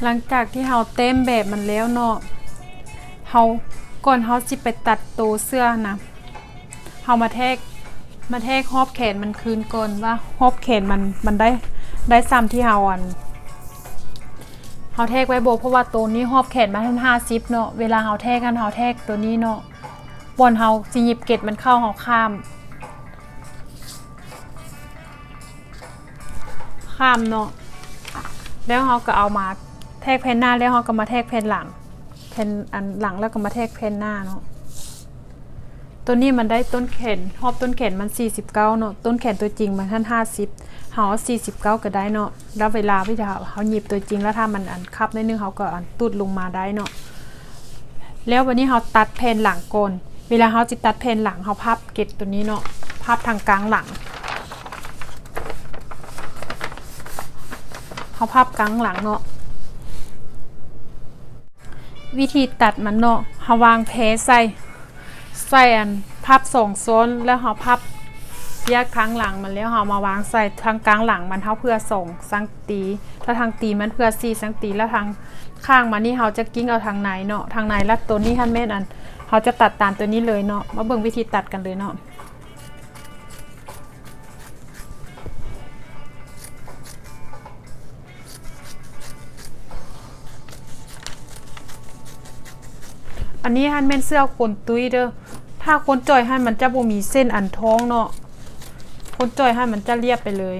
หลังจากที่เฮาเต็มแบบมันแล้วเนาะเฮาก่อนเฮาสิไปตัดตัวเสื้อนะเฮามาแทกฮอบแขนมันคืนก่อนว่าฮอบแขนมันได้ซ้ำที่เฮาเฮาแทกไว้โบเพราะว่าตัวนี้ฮอบแขนมาทั้ง50เนาะเวลาเฮาแทกกันเฮาแทกตัวนี้เนาะบนเฮาสิหยิบเกล็ดมันเข้าเฮาข้ามเนาะแล้วเฮาก็เอามาแทกแผ่นหน้าแล้วเฮาก็มาแทกแผ่นหลังแผ่นอันหลังแล้วก็มาแทกแผ่นหน้าเนาะตัวนี้มันได้ต้นแขนรอบต้นแขนมัน49เนาะต้นแขนตัวจริงมันท่าน50เฮา49ก็ได้เนาะแล้วเวลาพี่จะเฮาหยิบตัวจริงแล้วถ้ามันอันคับนิดนึงเฮาก็อันตุดลงมาได้เนาะแล้ววันนี้เฮาตัดแผ่นหลังก่อนเวลาเฮาจะตัดแผ่นหลังเฮาพับเกล็ดตัวนี้เนาะพับทางกลางหลังเฮาพับกลางหลังเนาะวิธีตัดมันเนาะเฮาวางแพใส่อันพับ2โซนแล้วเฮาพับแยกทางหลังมันแล้วเฮามาวางใส่ทางกลางหลังมันเฮาเพื่อ2สังตีถ้าทางตีมันเพื่อ4สังตีแล้วทางข้างมันนี่เฮาจะกิ้งเอาทางไหนเนาะทางไหนลัดตัวนี้ท่านแม่นอันเฮาจะตัดตามตัวนี้เลยเนาะมาเบิ่งวิธีตัดกันเลยเนาะอันนี้ฮันแม่นเสื้อคนตุ้ยเด้อถ้าคนจ่อยฮันมันจะบ่มีเส้นอันท้องเนาะคนจ่อยฮันมันจะเรียบไปเลย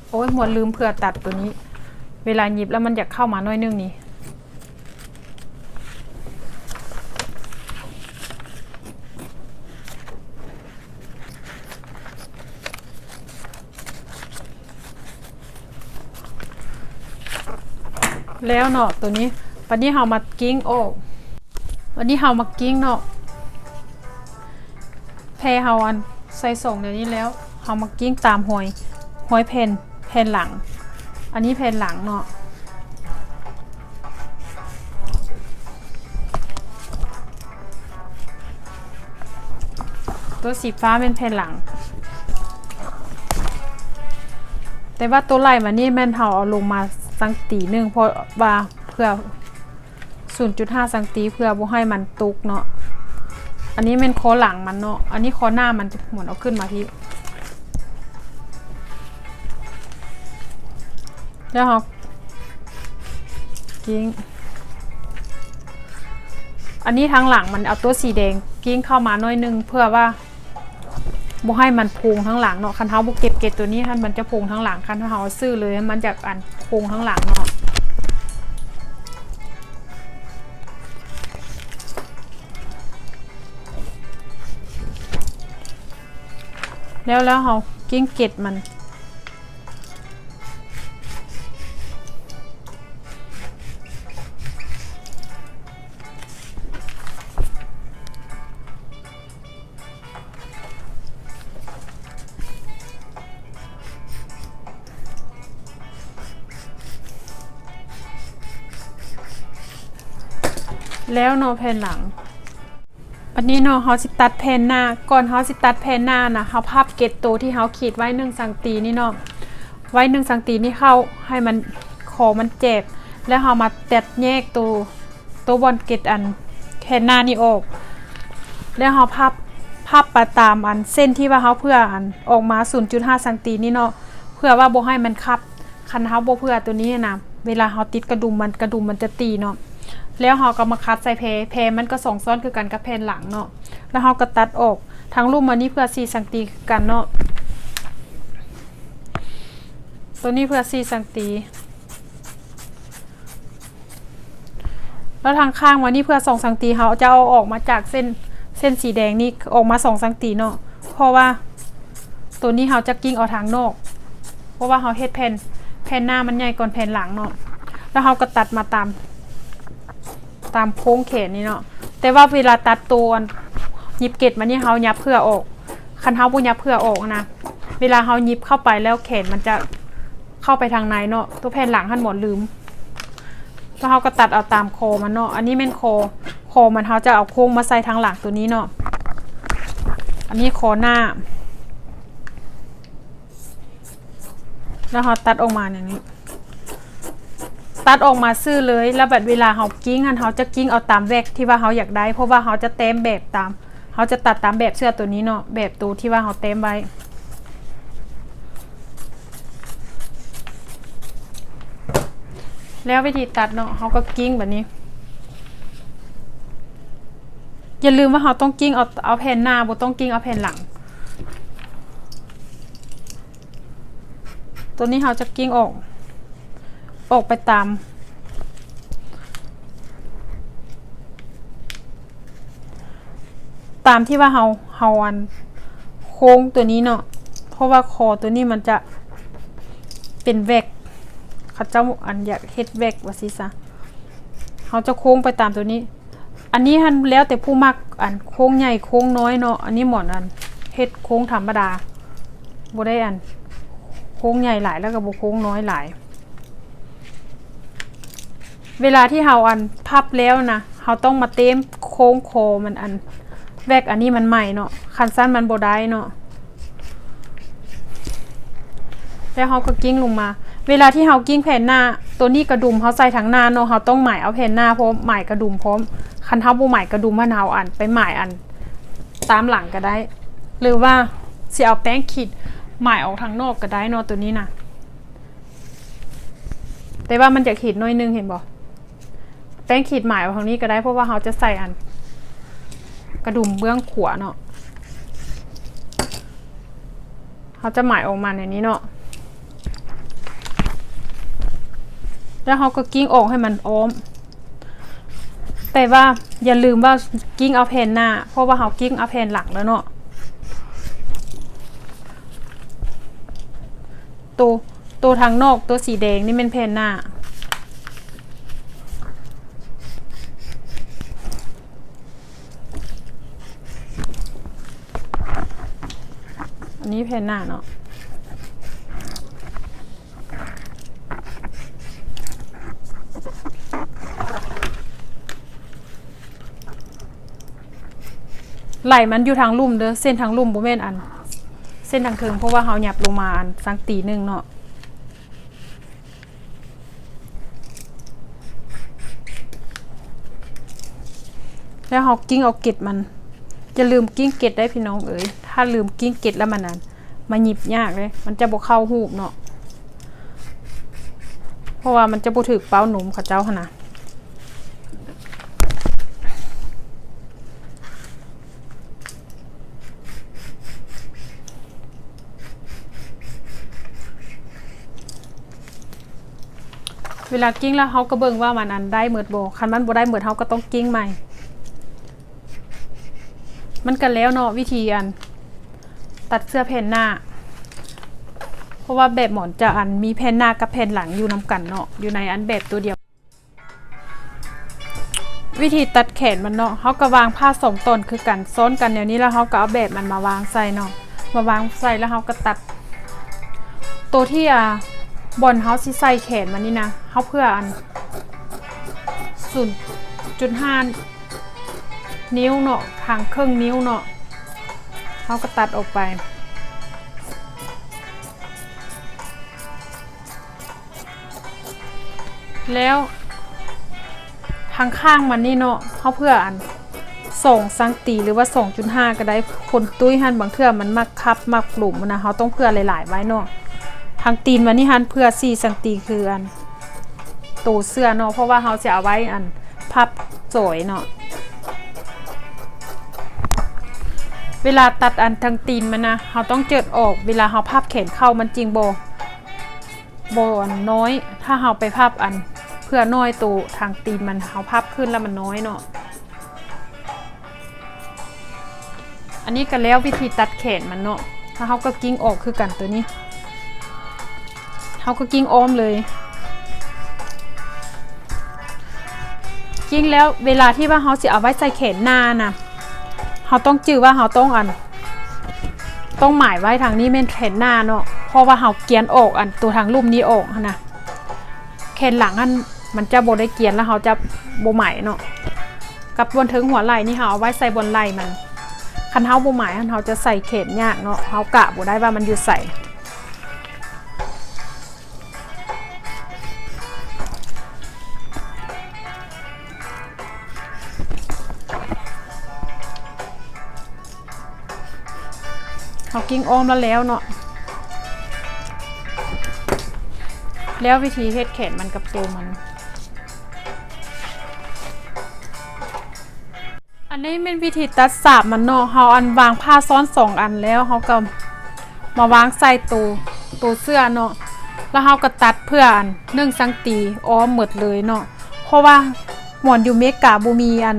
โอ้ยหมดลืมเผื่อตัดตัวนี้เวลาหยิบแล้วมันอยากเข้ามาหน่อยนึงนี่แล้วเนาะตัวนี้วันนี้เฮามากิ้งโอ้วันนี้เฮามากิ้งเนาะแพรเฮาอันใส่ส่งเดี๋ยวนี้แล้วเฮามากิ้งตามหอยแผ่นหลังอันนี้แผ่นหลังเนาะตัวสีฟ้าเป็นแผ่นหลังแต่ว่าตัวไหล่มานี่แม่นเฮาเอาลงมาสังตีนึงเพราะว่าเพื่อ 0.5 สังตีเพื่อบ่ให้มันตุกเนาะอันนี้เป็นคอหลังมันเนาะอันนี้คอหน้ามันจะเหมือนเอาขึ้นมาที่แล้วเฮากิ้งอันนี้ทางหลังมันเอาตัวสีแดงกิ้งเข้ามาหน่อยนึงเพื่อว่าบ่ให้มันพุงทั้งหลังเนาะคันเฮาบ่เก็บเกล็ดตัวนี้มันจะพุงทั้งหลังคันเฮาซื้อเลยมันจะอันพุงทั้งหลังเนาะแล้วเฮากิ้งเกล็ดมันแล้วเนาะแผ่นหลังอันนี้เนาะเฮาสิตัดแผ่นหน้าก่อนเฮาสิตัดแผ่นหน้านะเฮาพับเกล็ดตัวที่เฮาขีดไว้1สังตีนี่เนาะไว้1สังตีนี่เข้าให้มันคอมันเจ็บแล้วเฮามาตัดแยกตัวบอลเกล็ดอันแผ่นหน้านี่ออกแล้วเฮาพับไปตามอันเส้นที่ว่าเฮาเพื่ออันออกมา 0.5 สังตีนี่เนาะเพื่อว่าบ่ให้มันคับคันเฮาบ่เพื่อตัวนี้นะเวลาเฮาติดกระดุมมันจะตีเนาะแล้วเฮาก็มาคัดใส่แพรมันก็2ซ้อนคือกันกับแผ่นหลังเนาะแล้วเฮาก็ตัดออกทั้งรูปมันนี่เพื่อ4สังตีกันเนาะตัวนี้เพื่อ4สังตีแล้วทางข้างมันนี่เพื่อ2สังตีเฮาจะเอาออกมาจากเส้นสีแดงนี่ออกมา2สังตีเนาะเพราะว่าตัวนี้เฮาจะกิ้งเอาทางนอกเพราะว่าเฮาเฮ็ดแผ่นหน้ามันใหญ่กว่าแผ่นหลังเนาะแล้วเฮาก็ตัดมาตามโค้งแขนนี่เนาะแต่ว่าเวลาตัดตัวหยิบเกล็ดมันนี่เฮายับเพื่อออกคันเฮาบ่ยับเพื่อออกนะเวลาเฮาหยิบเข้าไปแล้วแขนมันจะเข้าไปทางในเนาะตัวแผ่นหลังหั่นหมดลืมแล้วเฮาก็ตัดเอาตามคอมันเนาะอันนี้เป็นคอมันเฮาจะเอาโค้งมาใส่ทางหลังตัวนี้เนาะอันนี้คอหน้าแล้วเฮาตัดออกมาอย่างนี้ ตัดออกมาซื้อเลยแล้วแบบเวลาเฮากิ้งเฮาจะกิ้งเอาตามแวกที่ว่าเฮาอยากได้เพราะว่าเฮาจะเต็มแบบตามเฮาจะตัดตามแบบเสื้อตัวนี้เนาะแบบตัวที่ว่าเฮาเต็มไว้แล้ววิธีตัดเนาะเฮาก็กิ้งแบบนี้อย่าลืมว่าเฮาต้องกิ้งเอาแผ่นหน้าบ่ต้องกิ้งเอาแผ่นหลังตัวนี้เฮาจะกิ้งออกไปตามที่ว่าเฮาอันโค้งตัวนี้เนาะเพราะว่าคอตัวนี้มันจะเป็นแวกเขาเจ้าอันอยากเฮ็ดแวกว่าสิซะเฮาจะโค้งไปตามตัวนี้อันนี้หันแล้วแต่ผู้มักอันโค้งใหญ่โค้งน้อยเนาะอันนี้หมอนอันเฮ็ดโค้งธรรมดาบ่ได้อันโค้งใหญ่หลายแล้วก็บ่โค้งน้อยหลายเวลาที่เฮาอันพับแล้วนะเฮาต้องมาเต็มโค้งคอมันอันแวกอันนี้มันใหม่เนาะคันสั้นมันบ่ได้เนาะแล้วเฮาก็กิ้งลงมาเวลาที่เฮากิ้งแผ่นหน้าตัวนี้กระดุมเฮาใส่ทั้งหน้าเนาะเฮาต้องหมายเอาแผ่นหน้าพร้อมหมายกระดุมพร้อมคันเฮาบ่หมายกระดุมมันเฮาอันไปหมายอันตามหลังก็ได้หรือว่าสิเอาแป้งขีดหมายออกทางนอกก็ได้เนาะตัวนี้นะแต่ว่ามันจะขีดน้อยนึงเห็นบ่แป้งขีดหมายออกทางนี้ก็ได้เพราะว่าเฮาจะใส่อันกระดุมเบื้องขวาเนาะเขาจะหมายออกมาในนี้เนาะแล้วเขาก็กิ้งออกให้มันอ้อมแต่ว่าอย่าลืมว่ากิ้งเอาแผ่นหน้าเพราะว่าเขากิ้งเอาแผ่นหลังแล้วเนาะตัวทางนอกตัวสีแดงนี่เป็นแผ่นหน้าอันนี้แผ่นหน้าเนาะไหลมันอยู่ทางลุ่มเด้อเส้นทางลุ่มบ่แม่นอันเส้นทางเทิงเพราะว่าเฮาหยับลงมาอันสังตีนึงเนาะแล้วเฮากิ้งเอาเกล็ดมันจะลืมกิ้งเกล็ดได้พี่น้องเอ๋ยถ้าลืมกิ้งเกล็ดแล้วมันนั้นมาหยิบยากเลยมันจะบ่เข้าหูบเนาะเพราะว่ามันจะบ่ถึกเป้าหนุ่มเขาเจ้าหั่นน่ะเวลากิ้งแล้วเฮาก็เบิ่งว่ามันอันได้เหมือดบ่คันมันบ่ได้เหมือดเฮาก็ต้องกิ้งใหม่มันกันแล้วเนาะวิธีอันตัดเสื้อแผ่นหน้าเพราะว่าแบบหมอนจะอันมีแผ่นหน้ากับแผ่นหลังอยู่นำกันเนาะอยู่ในอันแบบตัวเดียววิธีตัดแขนมันเนาะเฮาก็วางผ้า2ตอนคือกันซ้อนกันแนวนี้แล้วเฮาก็เอาแบบมันมาวางใส่เนาะมาวางใส่แล้วเฮาก็ตัดตัวที่บอลเฮาสิใส่แขนมันนี่นะเฮาเพื่ออัน 0.5 นิ้วเนาะทางครึ่งนิ้วเนาะเฮาก็ตัดออกไปแล้วทางข้างมันนี่เนาะเฮาเพื่ออัน2 สังตีหรือว่า 2.5 ก็ได้คนตุ้ยหันบางเทื่อมันมักคับมักกลุ่มนะเฮาต้องเพื่อหลายๆไว้เนาะทางตีนมันนี่หันเพื่อ4 สังตีคืออันตัวเสื้อเนาะเพราะว่าเฮาจะเอาไว้อันพับสวยเนาะเวลาตัดอันทางตีนมันนะเฮาต้องเจิดออกเวลาเฮาพับแขนเข้ามันจริงบ่อันน้อยถ้าเฮาไปพับอันเพื่อน้อยตัวทางตีนมันเฮาพับขึ้นแล้วมันน้อยเนาะอันนี้ก็แล้ววิธีตัดแขนมันเนาะถ้าเฮาก็กิ้งออกคือกันตัวนี้เฮาก็กิ้งอ้อมเลยกิ้งแล้วเวลาที่ว่าเฮาสิเอาไว้ใส่แขนหน้านะเฮาต้องจื้อว่าเฮาต้องหมายไว้ทางนี้แม่นแขนหน้าเนาะเพราะว่าเฮาเกียนออกอันตัวทางลุ่มนี้ออกนะแขนหลังอันมันจะบ่ได้เกียนแล้วเฮาจะบ่หมายเนาะกับบนถึงหัวไหล่นี่เฮาเอาไว้ใส่บนไหล่มันคันเฮาบ่หมายเฮาจะใส่แขนยากเนาะเฮากะบ่ได้ว่ามันอยู่ใส่ เขากิ้งอ้อมแล้วเนาะแล้ววิธีเฮ็ดแขนมันกับตัวมันอันนี้เป็นวิธีตัดสาบมันเนาะเฮาอันวางผ้าซ้อน2อันแล้วเฮาก็มาวางใส่ตัวเสื้อเนาะแล้วเฮาก็ตัดเพื่ออัน1 สังตีอ้อมหมดเลยเนาะเพราะว่าหมอนอยู่เมกาบ่มีอัน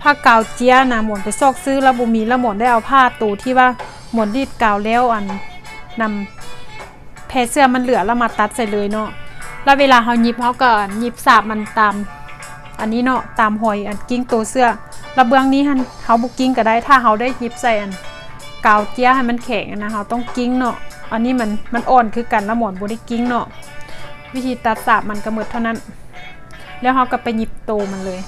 ผ้ากาวเจี๊ยนะหมอนไปซอกซื้อแล้วบ่มีแล้วหมอนได้เอาผ้าตัวที่ว่าหมอนรีดกาวแล้วอันนำแพรเสื้อมันเหลือแล้วมาตัดใส่เลยเนาะแล้วเวลาเฮาหยิบเฮาก็หยิบสาบมันตามอันนี้เนาะตามหอยอันกิ้งตัวเสื้อระเบื้องนี้เฮาบุกกิ้งก็ได้ถ้าเฮาได้หยิบใส่อันกาวเจี๊ยให้มันแข็งนะเฮาต้องกิ้งเนาะอันนี้มันอ่อนคือกันแล้วหมอนบ่ได้กิ้งเนาะวิธีตัดสาบมันก็หมดเท่านั้นแล้วเฮาก็ไปหยิบโตมันเลย